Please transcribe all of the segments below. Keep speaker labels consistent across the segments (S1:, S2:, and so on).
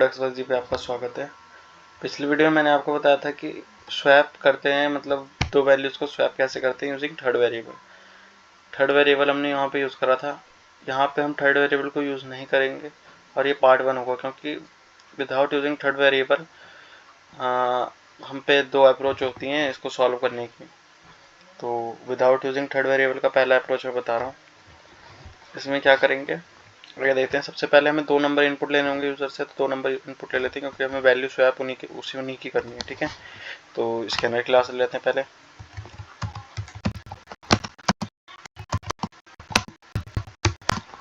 S1: XYZ पे आपका स्वागत है। पिछली वीडियो में मैंने आपको बताया था कि स्वैप करते हैं, मतलब दो वैल्यूज़ को स्वैप कैसे करते हैं using third variable. Third variable हमने यहाँ पे यूज़ करा था। यहाँ पे हम थर्ड वेरिएबल को यूज़ नहीं करेंगे और ये पार्ट 1 होगा, क्योंकि विदाउट यूजिंग थर्ड वेरिएबल हम पे दो अप्रोच होती हैं इसको सॉल्व करने की। तो विदाउट यूजिंग थर्ड वेरिएबल का पहला अप्रोच मैं बता रहा हूँ। इसमें क्या करेंगे, आगे देखते हैं। सबसे पहले हमें 2 नंबर इनपुट लेने होंगे यूज़र से, तो 2 नंबर इनपुट ले लेते हैं, क्योंकि हमें वैल्यू स्वैप उन्हीं की करनी है। ठीक है, तो स्कैनर क्लास ले लेते हैं पहले।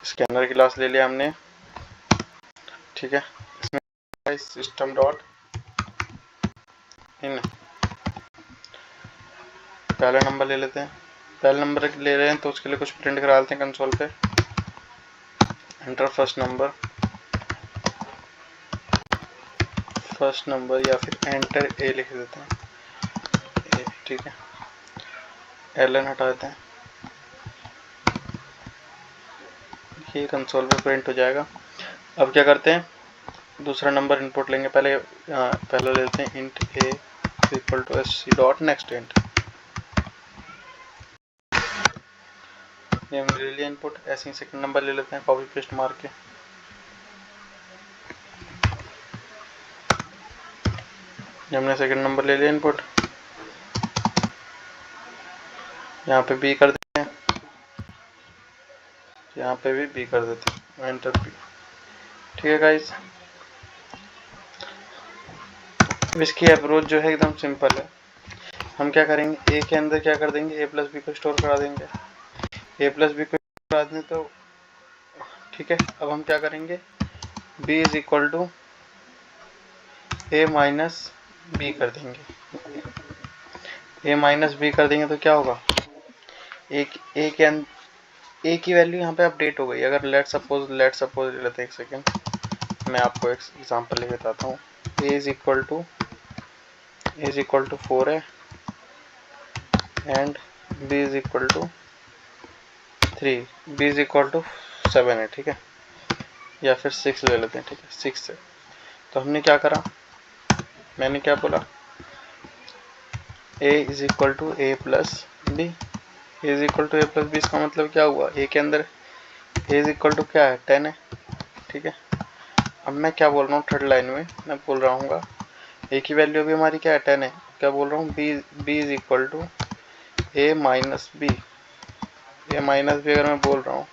S1: स्कैनर क्लास ले लिया हमने। ठीक है, इसमें सिस्टम डॉट इन पहला नंबर ले लेते हैं। पहला नंबर ले रहे हैं तो उसके लिए कुछ प्रिंट करा लेते हैं कंसोल पे। एंटर फर्स्ट नंबर या फिर एंटर ए लिख देते हैं। ठीक है, एलन हटा देते हैं, ये कंसोल पे प्रिंट हो जाएगा। अब क्या करते हैं, दूसरा नंबर इनपुट लेंगे। पहले लेते हैं int a equal to sc dot next int. ये हमने ले लिया इनपुट। ऐसे ही सेकंड नंबर ले लेते हैं, कॉपी पेस्ट मार के। हमने सेकंड नंबर ले लिया इनपुट, यहाँ पे बी कर देते हैं, यहाँ पे भी बी कर देते हैं, एंटर बी। ठीक है गाइस, इसकी अप्रोच जो है एकदम सिंपल है। हम क्या करेंगे, ए के अंदर क्या कर देंगे, ए प्लस बी को स्टोर करा देंगे। ए प्लस बी को करा दें तो ठीक है। अब हम क्या करेंगे, b is equal to A minus b कर देंगे। ए माइनस बी कर देंगे तो क्या होगा, ए की वैल्यू यहाँ पे अपडेट हो गई। अगर लेट सपोज ले लेते हैं, एक सेकेंड, मैं आपको एक एग्जांपल लेके बताता हूँ। ए इज इक्वल टू 4 है and b is equal to 3, b is equal to 7 है। ठीक है, या फिर 6 ले लेते हैं। ठीक है, 6 है। तो हमने क्या करा, मैंने क्या बोला, a is equal to A plus b. A is equal to A plus b, इसका मतलब क्या हुआ, ए के अंदर ए इज इक्वल टू क्या है, 10 है। ठीक है, अब मैं क्या बोल रहा हूँ, थर्ड लाइन में मैं बोल रहा हूँ ए की वैल्यू अभी हमारी क्या है, 10 है। क्या बोल रहा हूँ, b is equal to A minus b. A minus b अगर मैं बोल रहा हूँ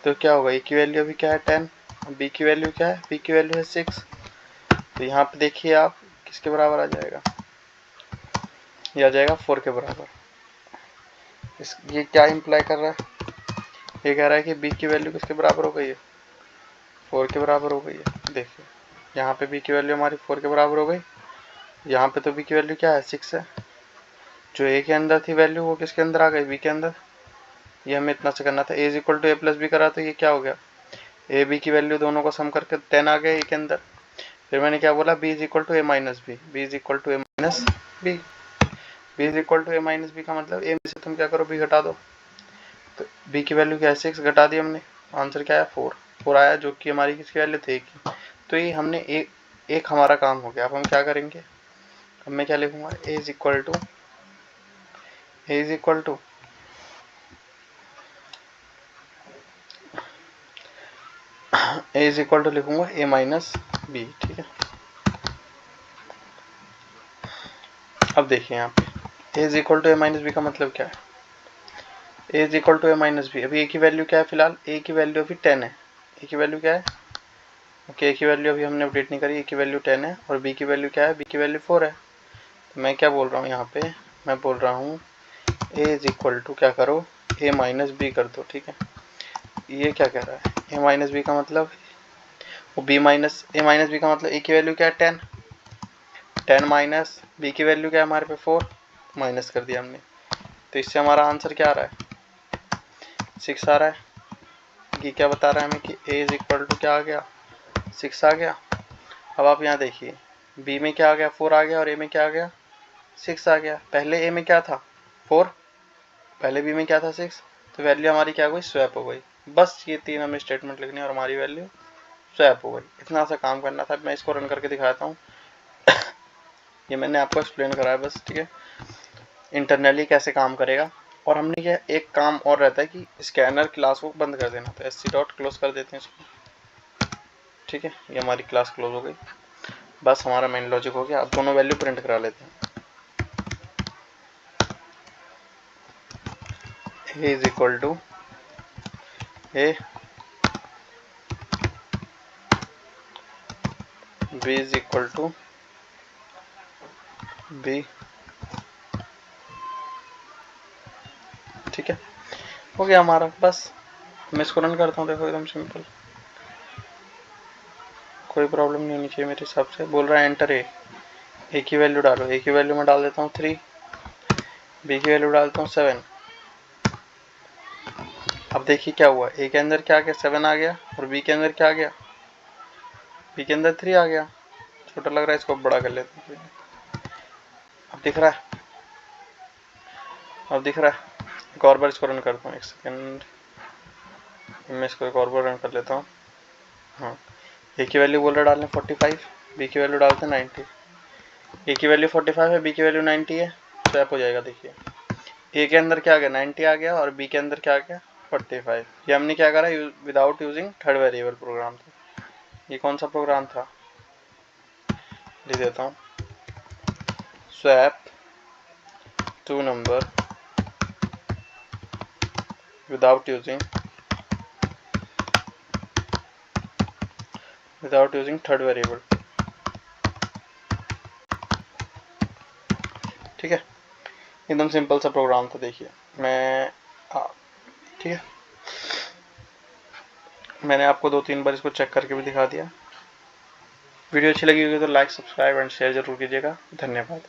S1: तो क्या होगा, ए की वैल्यू अभी क्या है 10, बी की वैल्यू क्या है, बी की वैल्यू है 6। तो यहाँ पे देखिए आप किसके बराबर आ जाएगा, ये आ जाएगा 4 के बराबर। ये क्या इम्प्लाई कर रहा है, ये कह रहा है कि बी की वैल्यू किसके बराबर हो गई है, 4 के बराबर हो गई है। देखिए यहाँ पे बी की वैल्यू हमारी 4 के बराबर हो गई, यहाँ पे तो बी की वैल्यू क्या है, 6 है। जो ए के अंदर थी वैल्यू वो किसके अंदर आ गई, बी के अंदर। ये हमें इतना से करना था। A is equal to A plus B करा तो ये क्या हो गया, ए बी की वैल्यू दोनों को सम करके 10 आ गया ए के अंदर। फिर मैंने क्या बोला, b is equal to A minus b, b is equal to A minus b. B is equal to A minus B का मतलब ए में से तुम क्या करो, बी घटा दो। तो बी की वैल्यू क्या है, 6, घटा दी हमने, आंसर क्या है 4 आया, जो कि हमारी किसकी वैल्यू थी, की। तो ये हमने एक हमारा काम हो गया। अब हम क्या करेंगे, अब मैं क्या लिखूंगा, A is equal to A is equal to A is equal to लिखूंगा ए माइनस बी। ठीक है, अब देखिए यहाँ पे A is equal to A minus B का मतलब क्या है, A is equal to A minus B. अभी ए की वैल्यू क्या है, फिलहाल ए की वैल्यू अभी 10 है। ए की वैल्यू क्या है, ओके, ए की वैल्यू अभी हमने अपडेट नहीं करी, ए की वैल्यू 10 है और बी की वैल्यू क्या है, बी की वैल्यू 4 है। तो मैं क्या बोल रहा हूँ यहाँ पे, मैं बोल रहा हूँ ए इज इक्वल टू क्या करो, ए माइनस बी कर दो। ठीक है, ये क्या कह रहा है, ए माइनस बी का मतलब वो बी माइनस ए माइनस बी का मतलब ए की वैल्यू क्या है 10 माइनस बी की वैल्यू क्या है हमारे पे 4, माइनस कर दिया हमने। तो इससे हमारा आंसर क्या आ रहा है, 6 आ रहा है। ये क्या बता रहा है हमें कि ए इज इक्वल टू क्या आ गया, 6 आ गया। अब आप यहाँ देखिए, बी में क्या आ गया, 4 आ गया और ए में क्या आ गया, 6 आ गया। पहले ए में क्या था 4, पहले बी में क्या था 6, तो वैल्यू हमारी क्या हो गई, स्वैप हो गई। बस ये 3 हमें स्टेटमेंट लिखनी है और हमारी वैल्यू स्वैप हो गई। इतना सा काम करना था। मैं इसको रन करके दिखाता हूँ। ये मैंने आपको एक्सप्लेन करा है बस, ठीक है, इंटरनली कैसे काम करेगा। और हमने ये एक काम और रहता है कि स्कैनर क्लास को बंद कर देना, तो sc डॉट क्लोज कर देते हैं इसको, ठीक है। ये हमारी क्लास क्लोज हो गई। बस हमारा मेन लॉजिक हो गया। अब दोनों वैल्यू प्रिंट करा लेते हैं। a is equal to a, b is equal to b, ठीक है, हो गया हमारा। बस मैं इसको रन करता हूँ, देखो एकदम सिंपल, कोई प्रॉब्लम नहीं होनी चाहिए मेरे हिसाब से। बोल रहा है एंटर ए की वैल्यू डालो। ए की वैल्यू में डाल देता हूँ 3, बी की वैल्यू डालता हूँ 7। अब देखिए क्या हुआ, ए के अंदर क्या आ गया, 7 आ गया, और बी के अंदर क्या आ गया, बी के अंदर 3 आ गया। छोटा लग रहा है, इसको बड़ा कर लेते हैं। अब दिख रहा है, अब दिख रहा है। एक और बार इसको रन करता हूँ, एक सेकेंड, मैं इसको एक और बार रन कर लेता हूँ। हाँ, ए की वैल्यू बोल रहा डालने 45, बी की वैल्यू डालते हैं 90। ए की वैल्यू 45 है, बी की वैल्यू 90 है, स्वैप हो जाएगा। देखिए ए के अंदर क्या आ गया, 90 आ गया, और बी के अंदर क्या आ गया, 45। ये हमने क्या करा, without using third variable program था। ये कौन सा प्रोग्राम था, लिख देता हूँ, swap two number without using third variable, ठीक है। एकदम सिंपल सा प्रोग्राम था। देखिए मैं, ठीक है, मैंने आपको 2-3 बार इसको चेक करके भी दिखा दिया। वीडियो अच्छी लगी होगी तो लाइक, सब्सक्राइब एंड शेयर जरूर कीजिएगा। धन्यवाद।